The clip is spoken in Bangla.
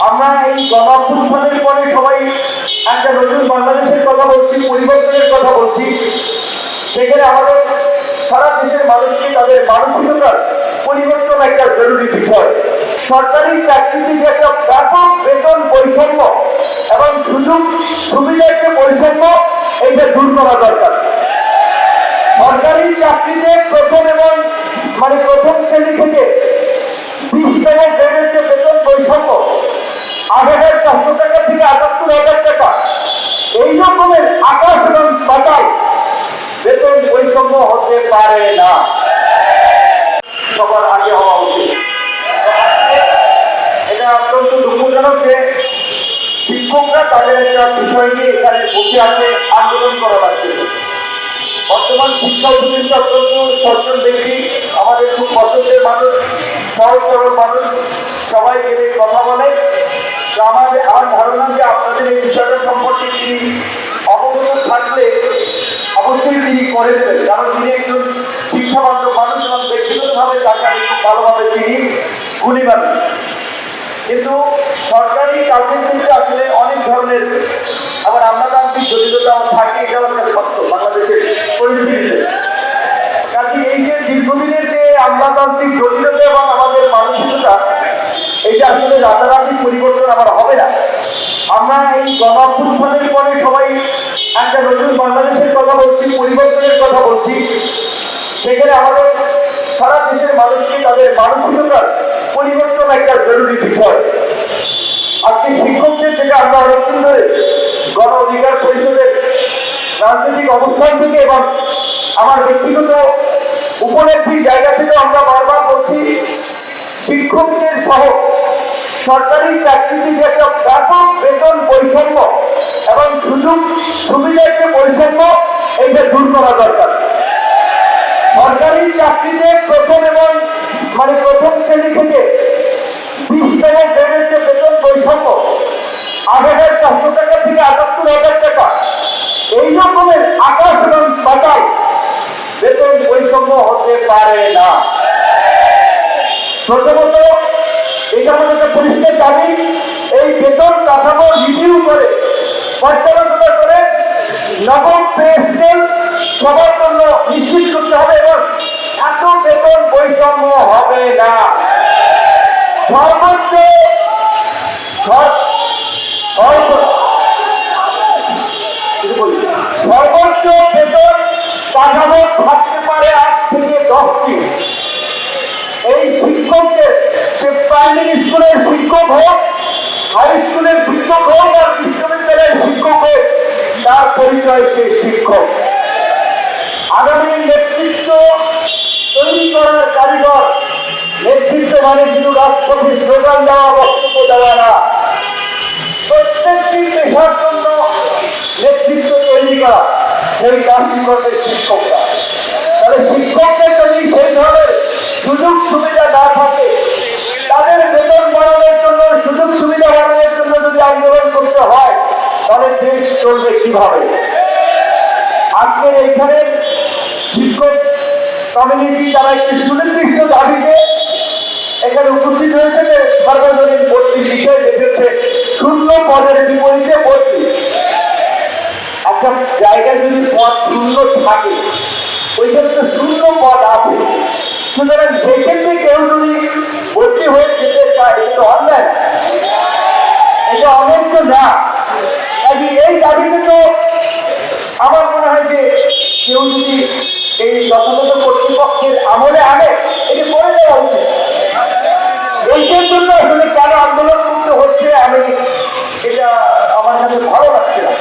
আমরা এই গণঅভ্যুত্থানের পরে সবাই একটা নতুন বাংলাদেশের কথা বলছি, পরিবর্তনের কথা বলছি। সেখানে আমাদের সারা দেশের মানুষকে তাদের মানসিকতার পরিবর্তন একটা জরুরি বিষয়। সরকারি চাকরিতে যে একটা ব্যাপক বেতন বৈষম্য এবং সুযোগ সুবিধার যে বৈষম্য, এইটা দূর করা দরকার। সরকারি চাকরিতে প্রথম শ্রেণী থেকে 20তম গ্রেডের যে বেতন বৈষম্য, 8,400 টাকা থেকে 78,000 টাকা, এই রকমের আকাশ এবং পাতাল বেতন বৈষম্য হতে পারে না, সবার আগে হওয়া উচিত। এটা অত্যন্ত দুঃখজনক যে শিক্ষকরা তাদের একটা বিষয় নিয়ে এখানে বসে আছে, আন্দোলন করা লাগছে। বর্তমান শিক্ষা উপদেষ্টা অত্যন্ত সচেতন ব্যক্তি, আমাদের খুব পছন্দের মানুষ, সহজ সরল মানুষ, সবাই গেলে কথা বলে। আমার ধারণা যে আপনাদের এই বিষয়টা সম্পর্কে তিনি অবগত থাকলে অবশ্যই তিনি করে দেবেন, কারণ তিনি একজন শিক্ষাবান্ধব মানুষ এবং ব্যক্তিগতভাবে তাকে আমি খুব ভালোভাবে চিনি, গুণী মানুষ। কিন্তু সরকারি কাজের ক্ষেত্রে আসলে অনেক ধরনের আবার আমলাতান্ত্রিক জটিলতাও থাকে, এটাও একটা সত্য বাংলাদেশের পরিস্থিতিতে। কাজে এই যে দীর্ঘদিনের যে আমলাতান্ত্রিক জটিলতা এবং আমাদের মানসিকতা, এইটা আসলে রাতারাতি পরিবর্তন আবার হবে না। আমরা এই গণঅভ্যুত্থানের পরে সবাই একটা নতুন বাংলাদেশের কথা বলছি, পরিবর্তনের কথা বলছি। সেখানে আমাদের সারা দেশের মানুষকে তাদের মানসিকতার পরিবর্তন একটা জরুরি বিষয়। আজকে শিক্ষকদের থেকে আমরা অনেকদিন ধরে গণ অধিকার পরিষদের রাজনৈতিক অবস্থান থেকে এবং আমার ব্যক্তিগত উপলব্ধির জায়গা থেকে আমরা বারবার বলছি, শিক্ষকদের সহ সরকারি চাকরিতে যে একটা ব্যাপক বেতন বৈষম্য এবং সুযোগ সুবিধার যে বৈষম্য, এইটা দূর করা দরকার। সরকারি চাকরিতে প্রথম শ্রেণী থেকে 20তম গ্রেডের যে বেতন বৈষম্য, 8,400 টাকা থেকে 78,000 টাকা, এই রকমের আকাশ এবং পাতাল বেতন বৈষম্য হতে পারে না। প্রথমত এটা আমাদের একটা পরিষ্কার দাবি, এই বেতন কাঠামো রিভিউ করে পর্যালোচনা করে নবম পে স্কেল সবার জন্য নিশ্চিত করতে হবে এবং এত বেতন বৈষম্য হবে না। সর্বোচ্চ বেতন কাঠামো থাকতে পারে 8 থেকে 10টি। এই শিক্ষকদের, সে প্রাইমারি স্কুলের শিক্ষক হোক, হাই স্কুলের শিক্ষক হোক আর বিশ্ববিদ্যালয়ের শিক্ষক হোক, তার পরিচয় সে শিক্ষক। আগামী নেতৃত্ব তৈরি করার কারিগর, নেতৃত্ব মানে শুধু রাষ্ট্রপতি স্লোগান দেওয়া, বক্তব্য দেওয়া না, প্রত্যেকটি পেশার জন্য নেতৃত্ব তৈরি করা, সেই কাজটি করবে শিক্ষকরা। তাহলে শিক্ষকদের যদি সেই ধরনের সুযোগ সুবিধা না থাকে, তাদের বেতন বাড়ানোর জন্য, সুযোগ সুবিধা বাড়ানোর জন্য যদি আন্দোলন করতে হয়, তাহলে দেশ চলবে কিভাবে? আজকের এইখানে শিক্ষক কমিউনিটি তারা একটি সুনির্দিষ্ট দাবিতে এখানে উপস্থিত হয়েছে যে সার্বজনীন ভর্তির বিষয়ে দেখেছে, শূন্য পদের বিপরীতে ভর্তি। একটা জায়গায় যদি পদ শূন্য থাকে, ওই ক্ষেত্রে শূন্য পদ আছে, সুতরাং সেক্ষেত্রে কেউ যদি ভর্তি হয়ে যেতে চায়, এটা অন্যায়, এটা অনেক না। এই দাবিতে তো আমার মনে হয় যে কেউ যদি এই যথাযথ কর্তৃপক্ষের আমলে আনে, এটি করে দেওয়া উচিত। এইটার জন্য আসলে কেন আন্দোলন করতে হচ্ছে, আমি এটা আমার কাছে ভালো লাগছে না।